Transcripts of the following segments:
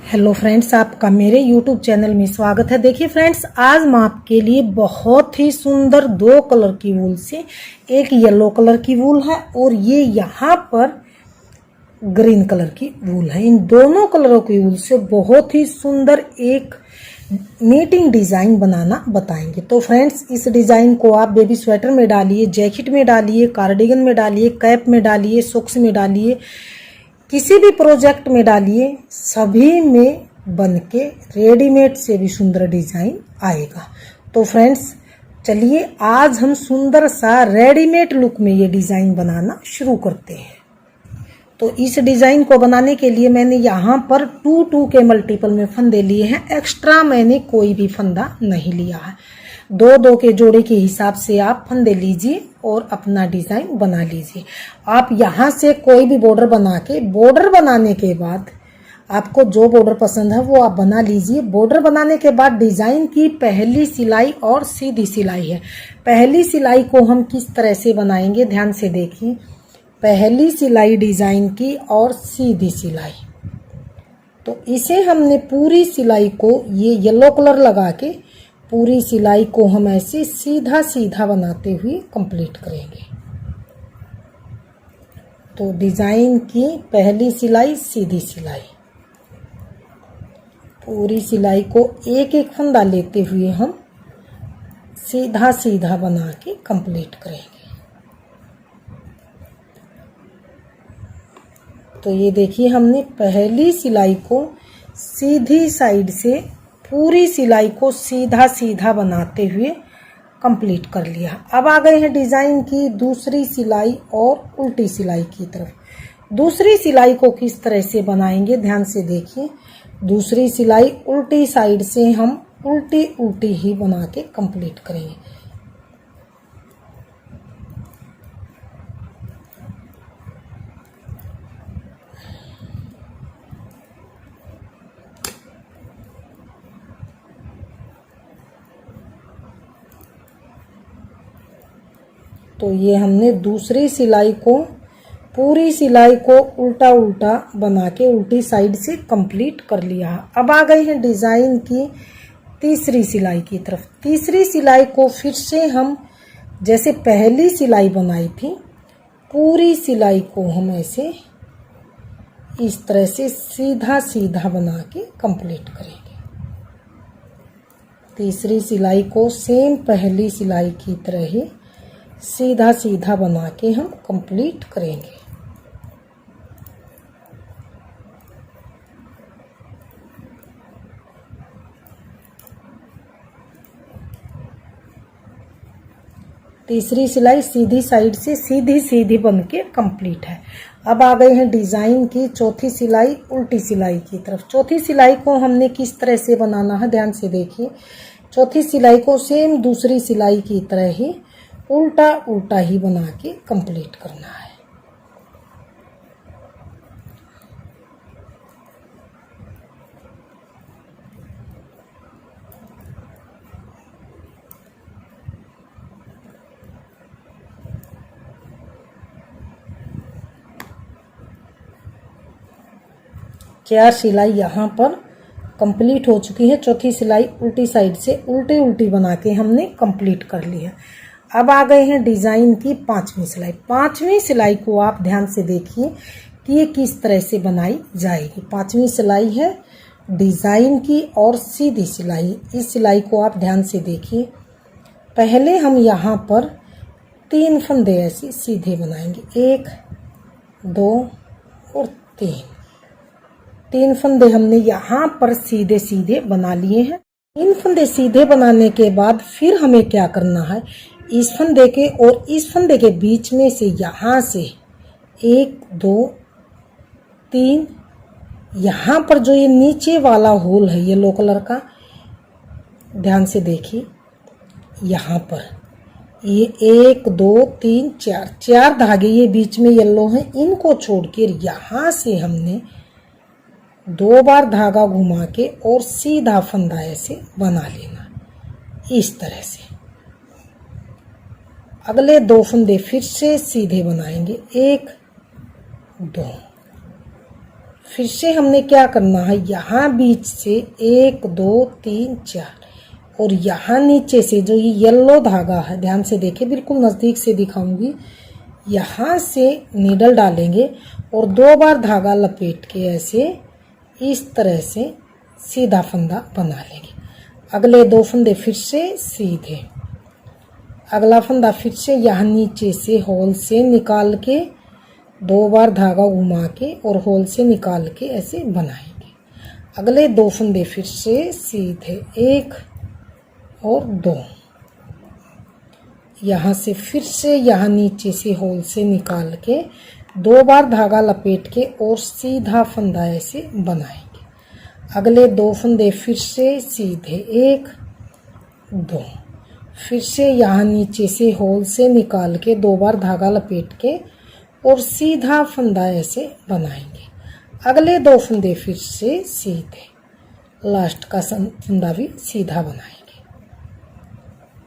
Hello friends, आपका मेरे YouTube channel में स्वागत है। देखिए फ्रेंड्स, आज मैं आपके लिए बहुत ही सुंदर दो कलर की वूल से, एक येलो कलर की वूल है और ये यहाँ पर ग्रीन कलर की वूल है। इन दोनों कलरों की वूल से बहुत ही सुंदर एक नीटिंग डिजाइन बनाना बताएंगे। तो फ्रेंड्स, इस डिजाइन को आप बेबी स्वेटर में डालिए, जैकेट में डालिए, कार्डिगन में डालिए, कैप में डालिए, सॉक्स में डालिए, किसी भी प्रोजेक्ट में डालिए, सभी में बनके रेडीमेड से भी सुंदर डिजाइन आएगा। तो फ्रेंड्स, चलिए आज हम सुंदर सा रेडीमेड लुक में ये डिजाइन बनाना शुरू करते हैं। तो इस डिजाइन को बनाने के लिए मैंने यहाँ पर 2-2 के मल्टीपल में फंदे लिए हैं। एक्स्ट्रा मैंने कोई भी फंदा नहीं लिया है। 2-2 के जोड़े के हिसाब से आप फंदे लीजिए और अपना डिजाइन बना लीजिए। आप यहाँ से कोई भी बॉर्डर बना के, बॉर्डर बनाने के बाद आपको जो बॉर्डर पसंद है वो आप बना लीजिए। बॉर्डर बनाने के बाद डिजाइन की पहली सिलाई और सीधी सिलाई है। पहली सिलाई को हम किस तरह से बनाएंगे, ध्यान से देखिए। पहली सिलाई डिजाइन की और सीधी सिलाई, तो इसे हमने पूरी सिलाई को, ये येलो कलर लगा के पूरी सिलाई को हम ऐसे सीधा सीधा बनाते हुए कंप्लीट करेंगे। तो डिजाइन की पहली सिलाई, सीधी सिलाई, पूरी सिलाई को एक एक फंदा लेते हुए हम सीधा सीधा बना के कंप्लीट करेंगे। तो ये देखिए, हमने पहली सिलाई को सीधी साइड से पूरी सिलाई को सीधा सीधा बनाते हुए कंप्लीट कर लिया। अब आ गए हैं डिजाइन की दूसरी सिलाई और उल्टी सिलाई की तरफ। दूसरी सिलाई को किस तरह से बनाएंगे, ध्यान से देखिए। दूसरी सिलाई उल्टी साइड से हम उल्टी उल्टी ही बना के कंप्लीट करेंगे। तो ये हमने दूसरी सिलाई को, पूरी सिलाई को उल्टा उल्टा बना के उल्टी साइड से कंप्लीट कर लिया। अब आ गए हैं डिजाइन की तीसरी सिलाई की तरफ। तीसरी सिलाई को फिर से हम जैसे पहली सिलाई बनाई थी, पूरी सिलाई को हम ऐसे इस तरह से सीधा सीधा बना के कंप्लीट करेंगे। तीसरी सिलाई को सेम पहली सिलाई की तरह ही सीधा सीधा बना के हम कंप्लीट करेंगे। तीसरी सिलाई सीधी साइड से सीधी सीधी बन के कंप्लीट है। अब आ गए हैं डिजाइन की चौथी सिलाई, उल्टी सिलाई की तरफ। चौथी सिलाई को हमने किस तरह से बनाना है, ध्यान से देखिए। चौथी सिलाई को सेम दूसरी सिलाई की तरह ही उल्टा उल्टा ही बना के कंप्लीट करना है। चार सिलाई यहाँ पर कंप्लीट हो चुकी है। चौथी सिलाई उल्टी साइड से उल्टी उल्टी बना के हमने कंप्लीट कर ली है। अब आ गए हैं डिजाइन की पांचवी सिलाई। पांचवी सिलाई को आप ध्यान से देखिए कि ये किस तरह से बनाई जाएगी। पांचवी सिलाई है डिजाइन की और सीधी सिलाई। इस सिलाई को आप ध्यान से देखिए। पहले हम यहाँ पर 3 फंदे ऐसे सीधे बनाएंगे, 1, 2 और 3 फंदे हमने यहाँ पर सीधे सीधे बना लिए हैं। 3 फंदे सीधे बनाने के बाद फिर हमें क्या करना है, इस फंदे के और इस फंदे के बीच में से यहाँ से 1, 2, 3, यहाँ पर जो ये नीचे वाला होल है येलो कलर का, ध्यान से देखिए। यहाँ पर ये 1, 2, 3, 4 धागे ये बीच में येलो हैं, इनको छोड़कर यहाँ से हमने 2 बार धागा घुमा के और सीधा फंदा ऐसे बना लेना, इस तरह से। अगले 2 फंदे फिर से सीधे बनाएंगे, 1, 2, फिर से हमने क्या करना है, यहाँ बीच से 1 2 3 4 और यहाँ नीचे से जो ये येलो धागा है, ध्यान से देखिए, बिल्कुल नज़दीक से दिखाऊंगी, यहाँ से नीडल डालेंगे और 2 बार धागा लपेट के ऐसे इस तरह से सीधा फंदा बना लेंगे। अगले 2 फंदे फिर से सीधे, अगला फंदा फिर से यहाँ नीचे से होल से निकाल के 2 बार धागा घुमा के और होल से निकाल के ऐसे बनाएंगे। अगले 2 फंदे फिर से सीधे, 1 और 2, यहाँ से फिर से यहाँ नीचे से होल से निकाल के 2 बार धागा लपेट के और सीधा फंदा ऐसे बनाएंगे। अगले 2 फंदे फिर से सीधे, 1 2, फिर से यहाँ नीचे से होल से निकाल के 2 बार धागा लपेट के और सीधा फंदा ऐसे बनाएंगे। अगले 2 फंदे फिर से सीधे, लास्ट का फंदा भी सीधा बनाएंगे।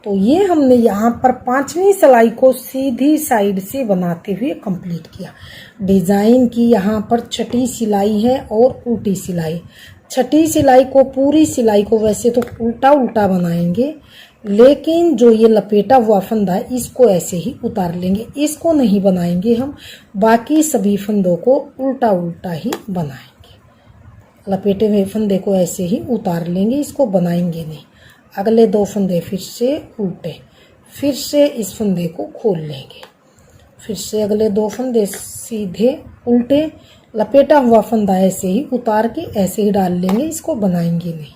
तो ये हमने यहाँ पर 5वीं सिलाई को सीधी साइड से बनाते हुए कंप्लीट किया। डिजाइन की यहाँ पर छठी सिलाई है और उल्टी सिलाई। छठी सिलाई को, पूरी सिलाई को वैसे तो उल्टा उल्टा बनाएंगे, लेकिन जो ये लपेटा हुआ फंदा है इसको ऐसे ही उतार लेंगे, इसको नहीं बनाएंगे हम, बाकी सभी फंदों को उल्टा उल्टा ही बनाएंगे। लपेटे हुए फंदे को ऐसे ही उतार लेंगे, इसको बनाएंगे नहीं। अगले 2 फंदे फिर से उल्टे, फिर से इस फंदे को खोल लेंगे, फिर से अगले 2 फंदे सीधे उल्टे, लपेटा हुआ फंदा ऐसे ही उतार के ऐसे ही डाल लेंगे, इसको बनाएंगे नहीं।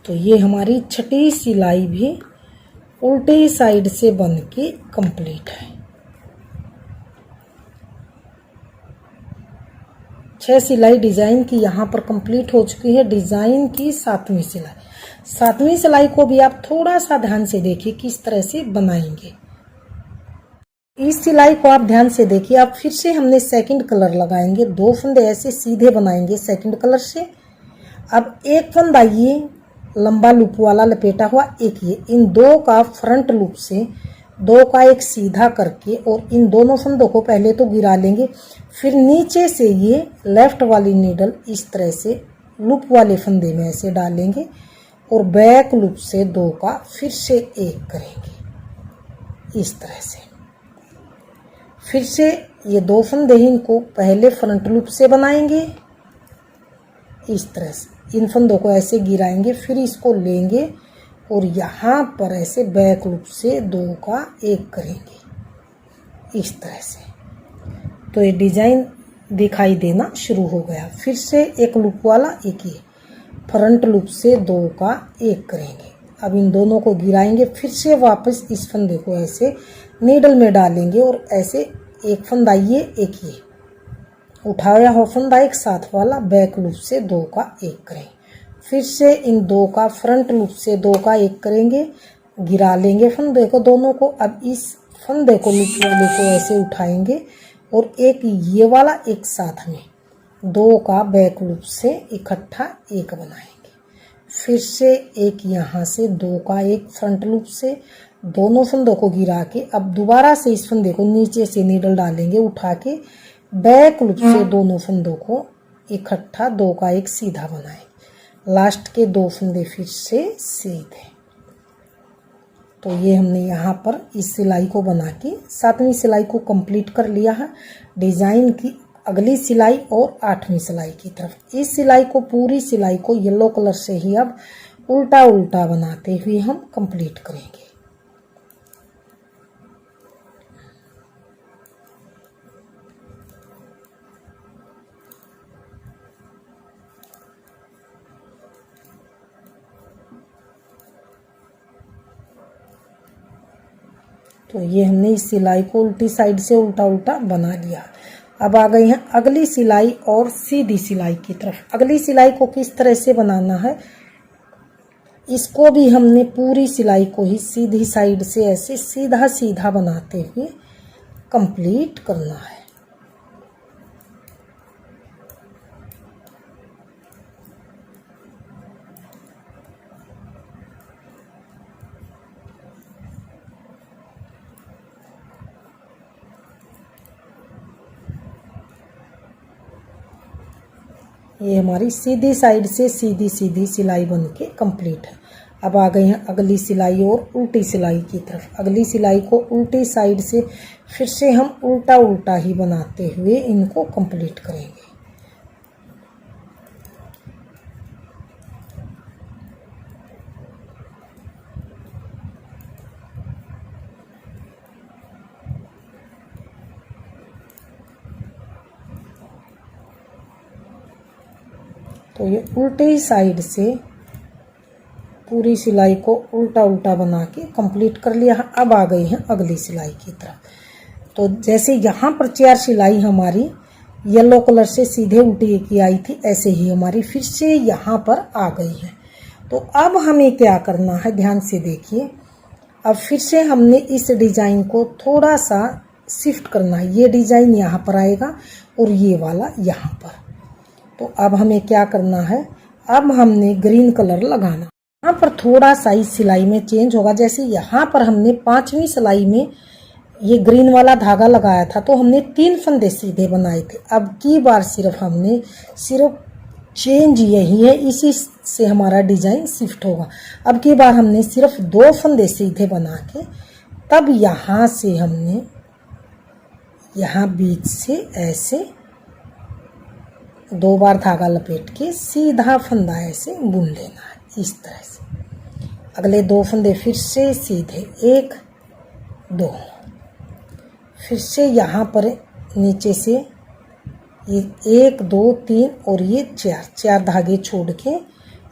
तो ये हमारी छठी सिलाई भी उल्टी साइड से बन के कंप्लीट है। 6 सिलाई डिजाइन की यहाँ पर कंप्लीट हो चुकी है। डिजाइन की 7वीं सिलाई, 7वीं सिलाई को भी आप थोड़ा सा ध्यान से देखिए किस तरह से बनाएंगे। इस सिलाई को आप ध्यान से देखिए। अब फिर से हमने सेकंड कलर लगाएंगे, 2 फंदे ऐसे सीधे बनाएंगे सेकंड कलर से। अब एक फंदा ये लंबा लूप वाला लपेटा हुआ, एक ये, इन 2 का फ्रंट लूप से 2 का एक सीधा करके और इन दोनों फंदों को पहले तो गिरा लेंगे, फिर नीचे से ये लेफ्ट वाली नीडल इस तरह से लूप वाले फंदे में ऐसे डालेंगे और बैक लूप से 2 का फिर से एक करेंगे इस तरह से। फिर से ये 2 फंदे ही इनको पहले फ्रंट लूप से बनाएंगे इस तरह से, इन फंदों को ऐसे गिराएंगे, फिर इसको लेंगे और यहाँ पर ऐसे बैक लूप से 2 का एक करेंगे इस तरह से। तो ये डिजाइन दिखाई देना शुरू हो गया। फिर से एक लूप वाला, एक ये फ्रंट लूप से 2 का एक करेंगे। अब इन दोनों को गिराएंगे, फिर से वापस इस फंदे को ऐसे नीडल में डालेंगे और ऐसे एक फंदा ये, एक ये उठाया हुआ फंदा एक साथ वाला, बैक लूप से 2 का एक करेंगे। फिर से इन 2 का फ्रंट लूप से 2 का एक करेंगे, गिरा लेंगे फंदे को दोनों को। अब इस फंदे को लूप वाले को ऐसे उठाएंगे और एक ये वाला एक साथ में 2 का बैक लूप से इकट्ठा एक बनाएंगे। फिर से एक यहाँ से 2 का एक फ्रंट लूप से, दोनों फंदों को गिरा के अब दोबारा से इस फंदे को नीचे से नीडल डालेंगे उठा के, बैक लूप से दोनों फंदों को इकट्ठा 2 का एक सीधा बनाएंगे। लास्ट के 2 फंदे फिर से सीधे। तो ये हमने यहाँ पर इस सिलाई को बना के 7वीं सिलाई को कंप्लीट कर लिया है। डिजाइन की अगली सिलाई और 8वीं सिलाई की तरफ, इस सिलाई को, पूरी सिलाई को येलो कलर से ही अब उल्टा उल्टा बनाते हुए हम कंप्लीट करेंगे। तो ये हमने इस सिलाई को उल्टी साइड से उल्टा उल्टा बना लिया। अब आ गई है अगली सिलाई और सीधी सिलाई की तरफ। अगली सिलाई को किस तरह से बनाना है, इसको भी हमने पूरी सिलाई को ही सीधी साइड से ऐसे सीधा सीधा बनाते हुए कंप्लीट करना है। ये हमारी सीधी साइड से सीधी सीधी सिलाई बन के कंप्लीट है। अब आ गए हैं अगली सिलाई और उल्टी सिलाई की तरफ। अगली सिलाई को उल्टी साइड से फिर से हम उल्टा उल्टा ही बनाते हुए इनको कंप्लीट करेंगे। तो ये उल्टी साइड से पूरी सिलाई को उल्टा उल्टा बना के कंप्लीट कर लिया। अब आ गई हैं अगली सिलाई की तरफ। तो जैसे यहाँ पर 4 सिलाई हमारी येलो कलर से सीधे उल्टी की आई थी, ऐसे ही हमारी फिर से यहाँ पर आ गई है। तो अब हमें क्या करना है, ध्यान से देखिए। अब फिर से हमने इस डिजाइन को थोड़ा सा शिफ्ट करना है। ये डिजाइन यहाँ पर आएगा और ये वाला यहाँ पर। तो अब हमें क्या करना है, अब हमने ग्रीन कलर लगाना। यहाँ पर थोड़ा सा इस सिलाई में चेंज होगा। जैसे यहाँ पर हमने 5वीं सिलाई में ये ग्रीन वाला धागा लगाया था तो हमने 3 फंदे सीधे बनाए थे। अब की बार सिर्फ चेंज यही है, इसी से हमारा डिजाइन शिफ्ट होगा। अब की बार हमने सिर्फ 2 फंदे सीधे बना के तब यहाँ से हमने यहाँ बीच से ऐसे 2 बार धागा लपेट के सीधा फंदा ऐसे बुन लेना है, इस तरह से। अगले 2 फंदे फिर से सीधे 1 2, फिर से यहाँ पर नीचे से ये 1 2 3 और ये 4 धागे छोड़ के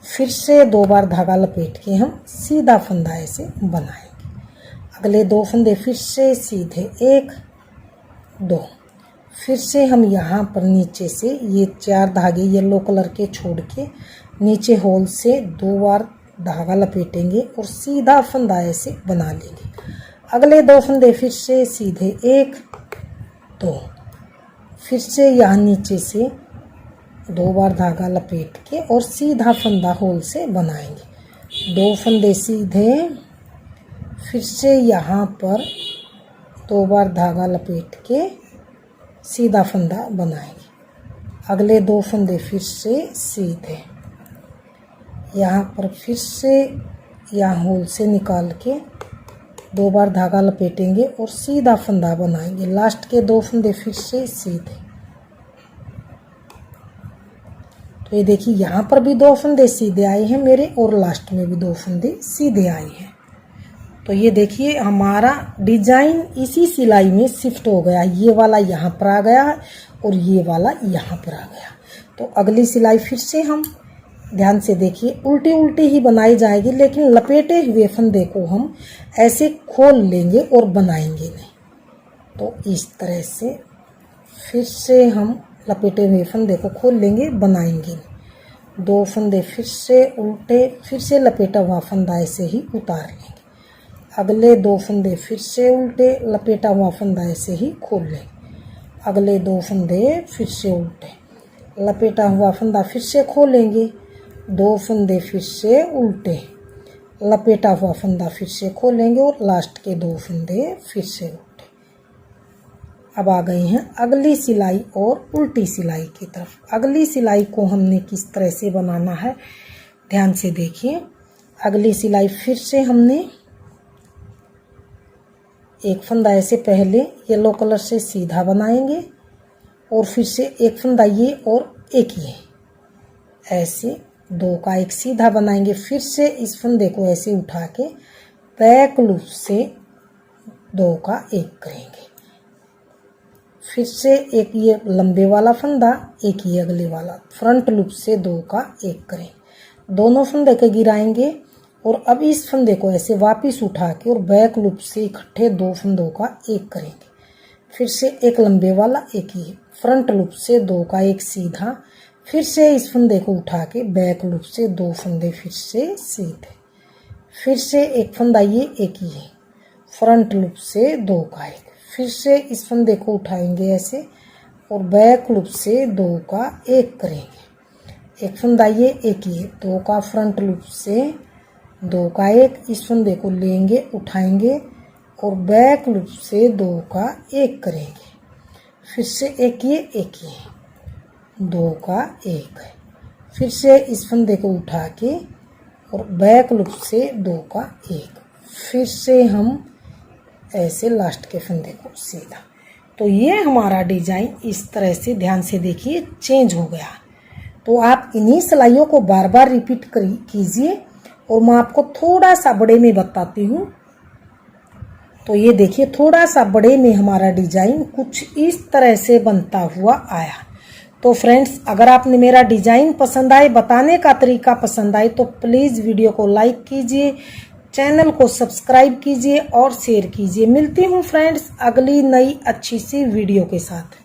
फिर से 2 बार धागा लपेट के हम सीधा फंदा ऐसे बनाएंगे। अगले 2 फंदे फिर से सीधे 1 2, फिर से हम यहाँ पर नीचे से ये 4 धागे येलो कलर के छोड़ के नीचे होल से 2 बार धागा लपेटेंगे और सीधा फंदा ऐसे बना लेंगे। अगले 2 फंदे फिर से सीधे 1 2, फिर से यहाँ नीचे से 2 बार धागा लपेट के और सीधा फंदा होल से बनाएंगे। 2 फंदे सीधे, फिर से यहाँ पर 2 बार धागा लपेट के सीधा फंदा बनाएंगे। अगले 2 फंदे फिर से सीधे, यहाँ पर फिर से यहाँ होल से निकाल के 2 बार धागा लपेटेंगे और सीधा फंदा बनाएंगे। लास्ट के 2 फंदे फिर से सीधे। तो ये देखिए यहाँ पर भी 2 फंदे सीधे आए हैं मेरे और लास्ट में भी 2 फंदे सीधे आए हैं। तो ये देखिए हमारा डिजाइन इसी सिलाई में शिफ्ट हो गया। ये वाला यहाँ पर आ गया है और ये वाला यहाँ पर आ गया। तो अगली सिलाई फिर से हम ध्यान से देखिए, उल्टी उल्टी ही बनाई जाएगी, लेकिन लपेटे हुए फंदे को हम ऐसे खोल लेंगे और बनाएंगे नहीं। तो इस तरह से फिर से हम लपेटे हुए फंदे को खोल लेंगे, बनाएंगे नहीं। 2 फंदे फिर से उल्टे, फिर से लपेटा हुआ फंदा ऐसे ही उतार लेंगे। अगले 2 फंदे फिर से उल्टे, लपेटा हुआ फंदा ऐसे ही खोल लेंगे। अगले 2 फंदे फिर से उल्टे, लपेटा हुआ फंदा फिर से खोलेंगे। 2 फंदे फिर से उल्टे, लपेटा हुआ फंदा फिर से खोलेंगे और लास्ट के 2 फंदे फिर से उल्टे। अब आ गए हैं अगली सिलाई और उल्टी सिलाई की तरफ। अगली सिलाई को हमने किस तरह से बनाना है, ध्यान से देखिए। अगली सिलाई फिर से हमने एक फंदा ऐसे पहले येलो कलर से सीधा बनाएंगे और फिर से एक फंदा ये और एक ये, ऐसे 2 का एक सीधा बनाएंगे। फिर से इस फंदे को ऐसे उठा के बैक लूप से 2 का एक करेंगे। फिर से एक ये लंबे वाला फंदा, एक ये अगले वाला, फ्रंट लूप से 2 का एक करेंगे। दोनों फंदे के गिराएंगे और अब इस फंदे को ऐसे वापस उठा के और बैक लूप से इकट्ठे 2 फंदों का एक करेंगे। फिर से एक लंबे वाला, एक ये, फ्रंट लूप से 2 का एक सीधा। फिर से इस फंदे को उठा के बैक लूप से 2 फंदे फिर से सीधे। फिर से एक फंदा ये, एक ये, फ्रंट लूप से 2 का एक। फिर से इस फंदे को उठाएंगे ऐसे और बैक लूप से 2 का एक करेंगे। एक फंदा ये, एक ये, 2 का फ्रंट लूप से 2 का एक। इस फंदे को लेंगे, उठाएंगे और बैक लूप से 2 का एक करेंगे। फिर से एक ये, 2 का 1, फिर से इस फंदे को उठा के और बैक लूप से 2 का 1, फिर से हम ऐसे लास्ट के फंदे को सीधा। तो ये हमारा डिजाइन इस तरह से, ध्यान से देखिए, चेंज हो गया। तो आप इन्हीं सिलाइयों को बार बार रिपीट कीजिए और मैं आपको थोड़ा सा बड़े में बताती हूँ। तो ये देखिए, थोड़ा सा बड़े में हमारा डिजाइन कुछ इस तरह से बनता हुआ आया। तो फ्रेंड्स, अगर आपने मेरा डिजाइन पसंद आए, बताने का तरीका पसंद आए, तो प्लीज़ वीडियो को लाइक कीजिए, चैनल को सब्सक्राइब कीजिए और शेयर कीजिए। मिलती हूँ फ्रेंड्स अगली नई अच्छी सी वीडियो के साथ।